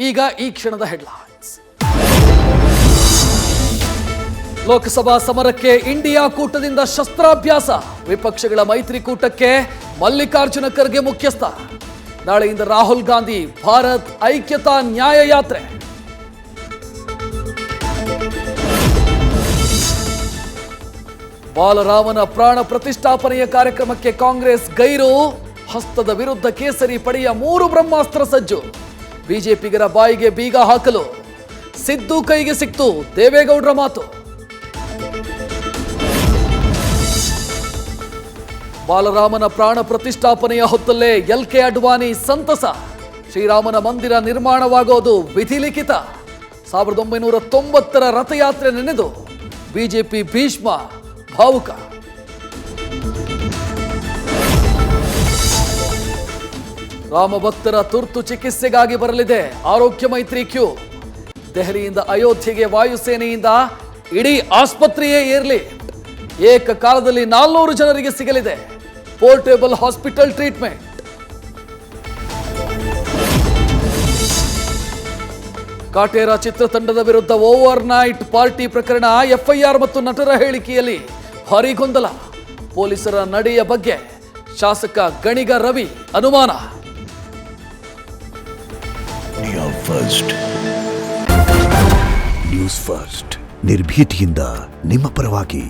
ಈಗ ಈ ಕ್ಷಣದ ಹೆಡ್ಲೈನ್ಸ್. ಲೋಕಸಭಾ ಸಮರಕ್ಕೆ ಇಂಡಿಯಾ ಕೂಟದಿಂದ ಶಸ್ತ್ರಾಭ್ಯಾಸ. ವಿಪಕ್ಷಗಳ ಮೈತ್ರಿಕೂಟಕ್ಕೆ ಮಲ್ಲಿಕಾರ್ಜುನ ಖರ್ಗೆ ಮುಖ್ಯಸ್ಥ. ನಾಳೆಯಿಂದ ರಾಹುಲ್ ಗಾಂಧಿ ಭಾರತ್ ಐಕ್ಯತಾ ನ್ಯಾಯ ಯಾತ್ರೆ. ಬಾಲರಾಮನ ಪ್ರಾಣ ಪ್ರತಿಷ್ಠಾಪನೆಯ ಕಾರ್ಯಕ್ರಮಕ್ಕೆ ಕಾಂಗ್ರೆಸ್ ಗೈರು. ಹಸ್ತದ ವಿರುದ್ಧ ಕೇಸರಿ ಪಡೆಯ 3 ಬ್ರಹ್ಮಾಸ್ತ್ರ ಸಜ್ಜು. ಬಿಜೆಪಿಗರ ಬಾಯಿಗೆ ಬೀಗ ಹಾಕಲು ಸಿದ್ದು ಕೈಗೆ ಸಿಕ್ತು ದೇವೇಗೌಡರ ಮಾತು. ಬಾಲರಾಮನ ಪ್ರಾಣ ಪ್ರತಿಷ್ಠಾಪನೆಯ ಹೊತ್ತಲ್ಲೇ ಎಲ್ಕೆ ಅಡ್ವಾಣಿ ಸಂತಸ. ಶ್ರೀರಾಮನ ಮಂದಿರ ನಿರ್ಮಾಣವಾಗೋದು ವಿಧಿಲಿಖಿತ. 1990ರ ರಥಯಾತ್ರೆ ನೆನೆದು ಬಿಜೆಪಿ ಭೀಷ್ಮ ಭಾವುಕ. ರಾಮ ಭಕ್ತರ ತುರ್ತು ಚಿಕಿತ್ಸೆಗಾಗಿ ಬರಲಿದೆ ಆರೋಗ್ಯ ಮೈತ್ರಿ ಕ್ಯೂ. ದೆಹಲಿಯಿಂದ ಅಯೋಧ್ಯೆಗೆ ವಾಯುಸೇನೆಯಿಂದ ಇಡೀ ಆಸ್ಪತ್ರೆಯೇ ಏರ್ಲಿ. ಏಕಕಾಲದಲ್ಲಿ 400 ಜನರಿಗೆ ಸಿಗಲಿದೆ ಪೋರ್ಟೇಬಲ್ ಹಾಸ್ಪಿಟಲ್ ಟ್ರೀಟ್ಮೆಂಟ್. ಕಾಟೇರ ಚಿತ್ರತಂಡದ ವಿರುದ್ಧ ಓವರ್ ನೈಟ್ ಪಾರ್ಟಿ ಪ್ರಕರಣ. ಎಫ್ಐಆರ್ ಮತ್ತು ನಟರ ಹೇಳಿಕೆಯಲ್ಲಿ ಭಾರೀ ಗೊಂದಲ. ಪೊಲೀಸರ ನಡೆಯ ಬಗ್ಗೆ ಶಾಸಕ ಗಣಿಗ ರವಿ ಅನುಮಾನ. ನ್ಯೂಸ್ ಫಸ್ಟ್ ನಿರ್ಭೀತಿಯಿಂದ ನಿಮ್ಮ ಪರವಾಗಿ.